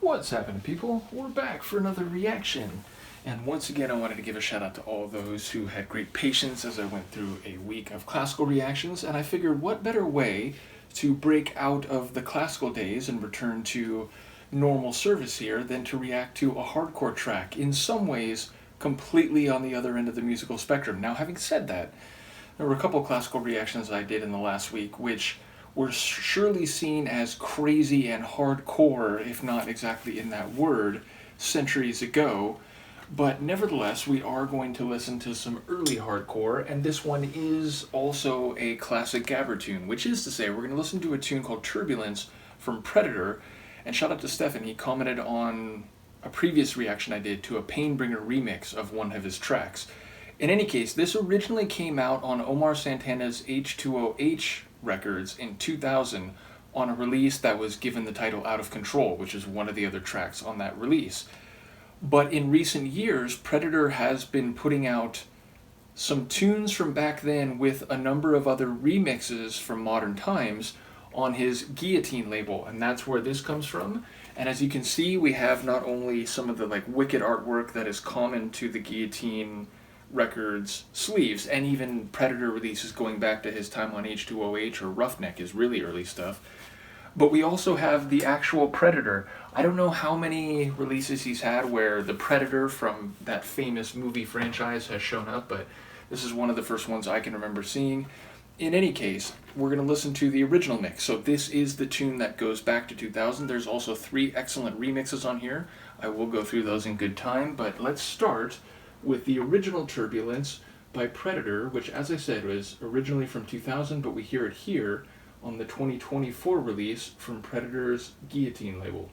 What's happening, people? We're back for another reaction. And once again, I wanted to give a shout out to all those who had great patience as I went through a week of classical reactions. And I figured, what better way to break out of the classical days and return to normal service here than to react to a hardcore track, in some ways completely on the other end of the musical spectrum. Now, having said that, there were a couple of classical reactions I did in the last week, which were surely seen as crazy and hardcore, if not exactly in that word, centuries ago. But nevertheless, we are going to listen to some early hardcore, and this one is also a classic Gabber tune, which is to say, we're going to listen to a tune called Turbulence from Predator. And shout out to Stefan, he commented on a previous reaction I did to a Painbringer remix of one of his tracks. In any case, this originally came out on Omar Santana's H2OH records in 2000 on a release that was given the title Out of Control, which is one of the other tracks on that release. But in recent years, Predator has been putting out some tunes from back then with a number of other remixes from modern times on his Guillotine label, and that's where this comes from. And as you can see, we have not only some of the wicked artwork that is common to the Guillotine Records sleeves, and even Predator releases going back to his time on H2OH or Roughneck is really early stuff. But we also have the actual Predator. I don't know how many releases he's had where the Predator from that famous movie franchise has shown up, but this is one of the first ones I can remember seeing. In any case, we're going to listen to the original mix. So this is the tune that goes back to 2000. There's also 3 excellent remixes on here. I will go through those in good time, but let's start with the original Turbulence by Predator, which, as I said, was originally from 2000, but we hear it here on the 2024 release from Predator's Guillotine label.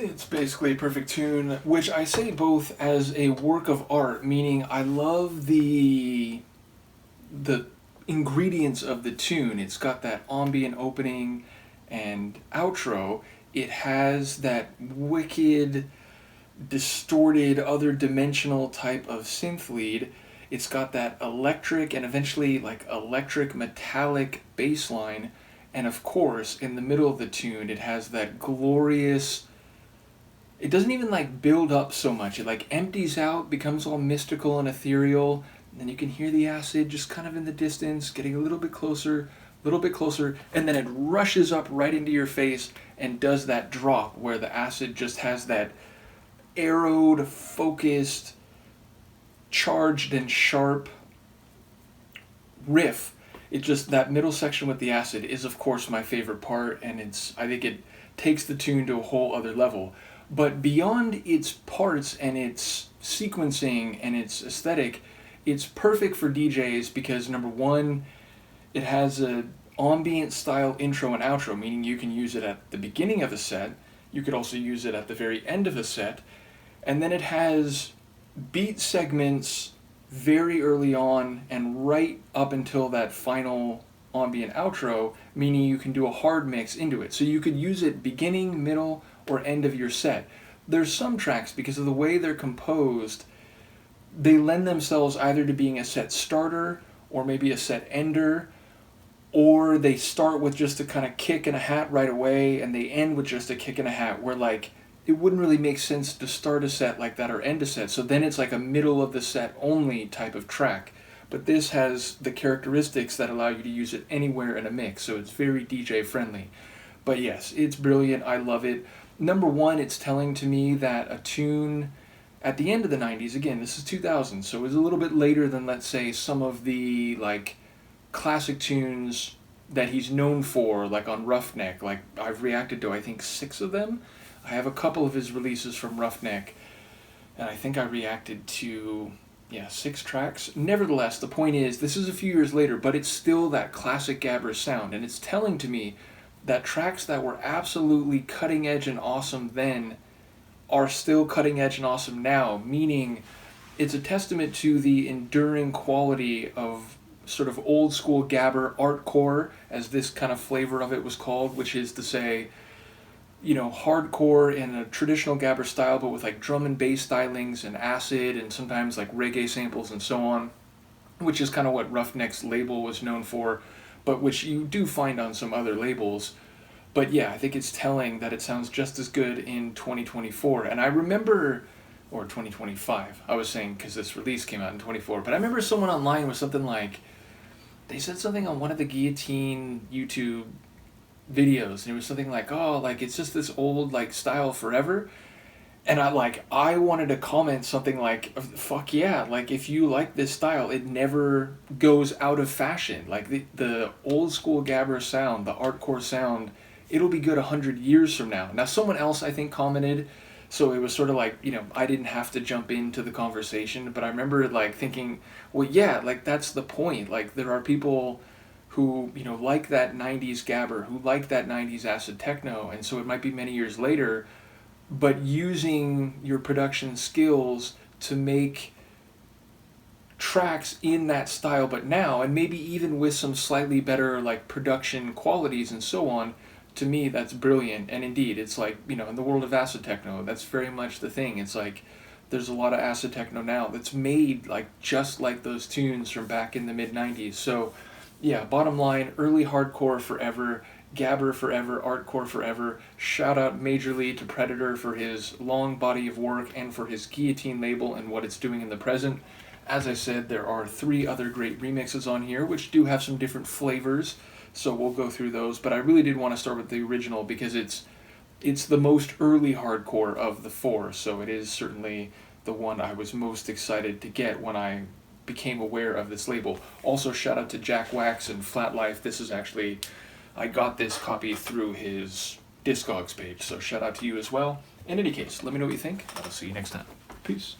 It's basically a perfect tune, which I say both as a work of art, meaning I love the ingredients of the tune. It's got that ambient opening and outro. It has that wicked, distorted, other dimensional type of synth lead. It's got that electric and eventually like electric metallic bass line. And of course, in the middle of the tune, it has that glorious. It doesn't even like build up so much. It like empties out, becomes all mystical and ethereal. And then you can hear the acid just kind of in the distance, getting a little bit closer, and then it rushes up right into your face and does that drop where the acid just has that arrowed, focused, charged and sharp riff. It just, that middle section with the acid is of course my favorite part, and I think it takes the tune to a whole other level. But beyond its parts and its sequencing and its aesthetic, it's perfect for DJs because number one, it has a ambient style intro and outro, meaning you can use it at the beginning of a set, you could also use it at the very end of a set, and then it has beat segments very early on and right up until that final ambient outro, meaning you can do a hard mix into it. So you could use it beginning, middle, or end of your set. There's some tracks, because of the way they're composed, they lend themselves either to being a set starter or maybe a set ender, or they start with just a kind of kick and a hat right away and they end with just a kick and a hat, where like it wouldn't really make sense to start a set like that or end a set. So then it's like a middle of the set only type of track. But this has the characteristics that allow you to use it anywhere in a mix, so it's very DJ friendly. But yes, it's brilliant. I love it. Number one, it's telling to me that a tune at the end of the 90s, again, this is 2000, so it was a little bit later than, let's say, some of the like classic tunes that he's known for, like on Roughneck. Like, I've reacted to, I think, 6 of them. I have a couple of his releases from Roughneck, and I think I reacted to, 6 tracks. Nevertheless, the point is, this is a few years later, but it's still that classic Gabber sound, and it's telling to me that tracks that were absolutely cutting edge and awesome then are still cutting edge and awesome now, meaning it's a testament to the enduring quality of sort of old school Gabber artcore, as this kind of flavor of it was called, which is to say, hardcore in a traditional Gabber style, but with like drum and bass stylings and acid and sometimes like reggae samples and so on, which is kind of what Roughneck's label was known for, but which you do find on some other labels. But yeah, I think it's telling that it sounds just as good in 2024. And I remember, or 2025, I was saying because this release came out in 24, but I remember someone online was something like, they said something on one of the Guillotine YouTube videos, and it was something like, oh, like it's just this old like style forever. And I wanted to comment something like, fuck yeah, like if you like this style, it never goes out of fashion. Like the old school gabber sound, the artcore sound, it'll be good 100 years from now. Now someone else I think commented, so it was sort of like, I didn't have to jump into the conversation, but I remember like thinking, well yeah, like that's the point. Like there are people who, like that 90s gabber, who like that 90s acid techno, and so it might be many years later, but using your production skills to make tracks in that style but now, and maybe even with some slightly better like production qualities and so on. To me that's brilliant. And indeed it's like, in the world of acid techno, that's very much the thing. It's like there's a lot of acid techno now that's made like just like those tunes from back in the mid 90s. So yeah, bottom line, early hardcore forever, Gabber forever, Artcore forever. Shout out majorly to Predator for his long body of work and for his Guillotine label and what it's doing in the present. As I said, there are 3 other great remixes on here, which do have some different flavors, so we'll go through those. But I really did want to start with the original because it's the most early hardcore of the 4, so it is certainly the one I was most excited to get when I became aware of this label. Also, shout out to Jack Wax and Flat Life. This is actually, I got this copy through his Discogs page, so shout out to you as well. In any case, let me know what you think. I'll see you next time. Peace.